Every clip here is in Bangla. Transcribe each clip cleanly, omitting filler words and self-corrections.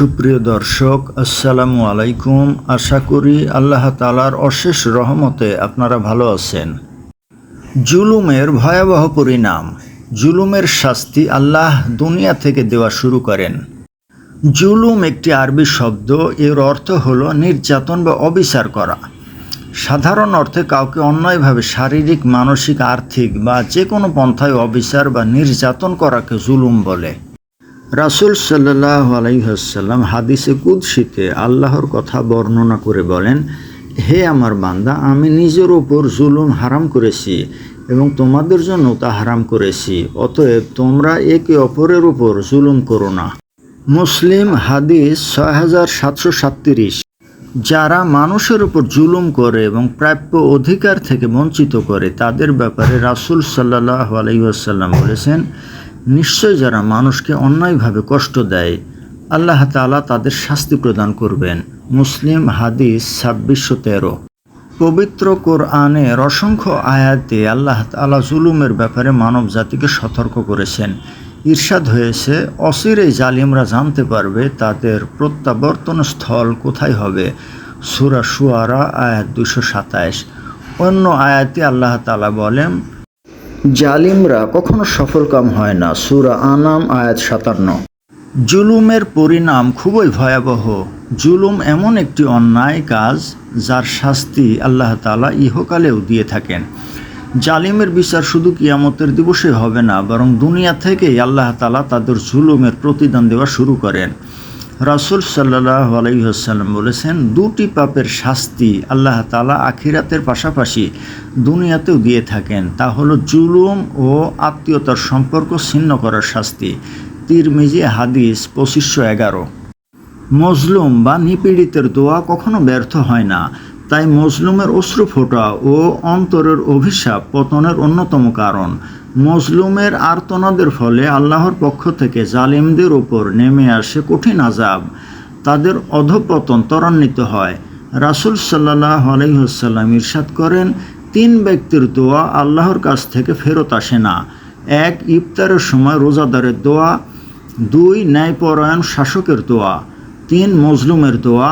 সুপ্রিয় দর্শক, আসসালামু আলাইকুম। আশা করি আল্লাহ তাআলার অশেষ রহমতে আপনারা ভালো আছেন। জুলুমের ভয়াবহ পরিণাম। জুলুমের শাস্তি আল্লাহ দুনিয়া থেকে দেওয়া শুরু করেন। জুলুম একটি আরবি শব্দ। এর অর্থ হলো নির্যাতন বা অবিচার করা। সাধারণ অর্থে কাউকে অন্যায়ভাবে শারীরিক, মানসিক, আর্থিক বা যে কোনো পন্থায় অবিচার বা নির্যাতন করাকে জুলুম বলে। রাসূল সাল্লাল্লাহু আলাইহি ওয়াসাল্লাম হাদিসে কুদসিতে আল্লাহর কথা বর্ণনা করে বলেন, হে আমার বান্দা, আমি নিজের ওপর জুলুম হারাম করেছি এবং তোমাদের জন্য তা হারাম করেছি। অতএব তোমরা একে অপরের উপর জুলুম করো না। মুসলিম হাদিস ৬৭৩৭। যারা মানুষের উপর জুলুম করে এবং প্রাপ্য অধিকার থেকে বঞ্চিত করে তাদের ব্যাপারে রাসূল সাল্লাল্লাহু আলাইহি ওয়াসাল্লাম বলেছেন, নিশ্চয় যারা মানুষকে অন্যায়ভাবে কষ্ট দেয় আল্লাহ তাআলা তাদের শাস্তি প্রদান করবেন। মুসলিম হাদিস ২৬১৩। পবিত্র কোরআনের অসংখ্য আয়াতে আল্লাহ তাআলা জুলুমের ব্যাপারে মানব জাতিকে সতর্ক করেছেন। ইরশাদ হয়েছে, অচিরেই জালিমরা জানতে পারবে তাদের প্রত্যাবর্তন স্থল কোথায় হবে। সূরা শুআরা আয়াত ২২৭। অন্য আয়াতে আল্লাহ তাআলা বলেন, জালিমরা কখনো সফলকাম হয় না। সূরা আনাম আয়াত ৫৭। জুলুমের পরিণাম খুবই ভয়াবহ। জুলুম এমন একটি অন্যায় কাজ যার শাস্তি আল্লাহ তাআলা ইহকালেও দিয়ে থাকেন। জালিমের বিচার শুধু কিয়ামতের দিবসে হবে না, বরং দুনিয়া থেকেই আল্লাহ তাআলা তাদের জুলুমের প্রতিদান দেওয়া শুরু করেন। রাসূল সাল্লাল্লাহু আলাইহি ওয়াসাল্লাম বলেছেন, দুটি পাপের শাস্তি আল্লাহ তাআলা আখিরাতের পাশাপাশি দুনিয়াতেও দিয়ে থাকেন। তা হলো জুলুম ও আত্মীয়তার সম্পর্ক ছিন্ন করার শাস্তি। তিরমিজি হাদিস ২৫১১। মজলুম বা নিপীড়িতের দোয়া কখনো ব্যর্থ হয় না। তাই মজলুমের অশ্রু ফোঁটা ও অন্তরের অভিশাপ পতনের অন্যতম কারণ। মজলুমের আর্তনাদের ফলে আল্লাহর পক্ষ থেকে জালিমদের ওপর নেমে আসে কঠিন আযাব। তাদের অধঃপতন ত্বরান্বিত হয়। রাসূল সাল্লাল্লাহু আলাইহি ওয়াসাল্লাম ইরশাদ করেন, তিন ব্যক্তির দোয়া আল্লাহর কাছ থেকে ফেরত আসে না। ১. ইফতারের সময় রোজাদারের দোয়া। ২. ন্যায়পরায়ণ শাসকের দোয়া। ৩. মজলুমের দোয়া।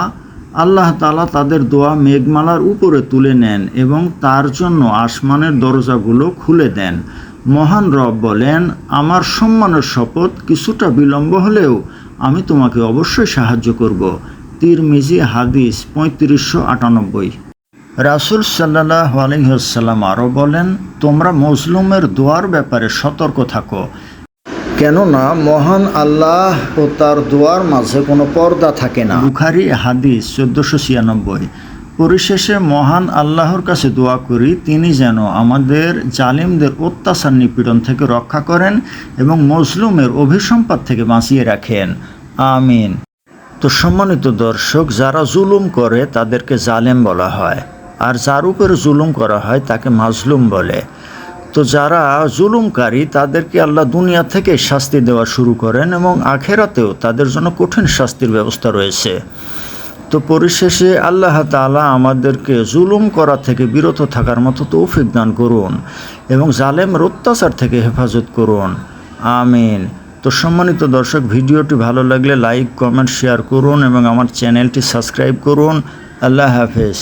আল্লাহ তাআলা তাদের দোয়া মেঘমালার উপরে তুলে নেন এবং তার জন্য আসমানের দরজাগুলো খুলে দেন। মহান রব বলেন, আমার সম্মানের শপথ, কিছুটা বিলম্ব হলেও আমি তোমাকে অবশ্যই সাহায্য করব। তিরমিজি হাদিস ৩৫৯৮। রাসূল সাল্লাল্লাহু আলাইহি ওয়াসাল্লাম আরও বলেন, তোমরা মজলুমের দোয়ার ব্যাপারে সতর্ক থাকো, কেননা মহান আল্লাহ ও তার দোয়ার মাঝে কোনো পর্দা থাকে না। বুখারী হাদিস ১৪৯৬। পরিশেষে মহান আল্লাহর কাছে দোয়া করি, তিনি যেন আমাদের জালিমদের অত্যাচার নিপীড়ন থেকে রক্ষা করেন এবং মজলুমের অভিসম্পাদ থেকে বাঁচিয়ে রাখেন। আমিন। তো সম্মানিত দর্শক, যারা জুলুম করে তাদেরকে জালেম বলা হয়, আর যার উপরে জুলুম করা হয় তাকে মাজলুম বলে। তো যারা জুলুমকারী তাদেরকে আল্লাহ দুনিয়া থেকে শাস্তি দেওয়া শুরু করেন এবং আখেরাতেও তাদের জন্য কঠিন শাস্তির ব্যবস্থা রয়েছে। তো পরিশেষে আল্লাহ তাআলা আমাদেরকে জুলুম করা থেকে বিরত থাকার মতো তৌফিক দান করুন এবং জালেমের অত্যাচার থেকে হেফাজত করুন। আমিন। তো সম্মানিত দর্শক, ভিডিওটি ভালো লাগলে লাইক, কমেন্ট, শেয়ার করুন এবং আমার চ্যানেলটি সাবস্ক্রাইব করুন। আল্লাহ হাফেজ।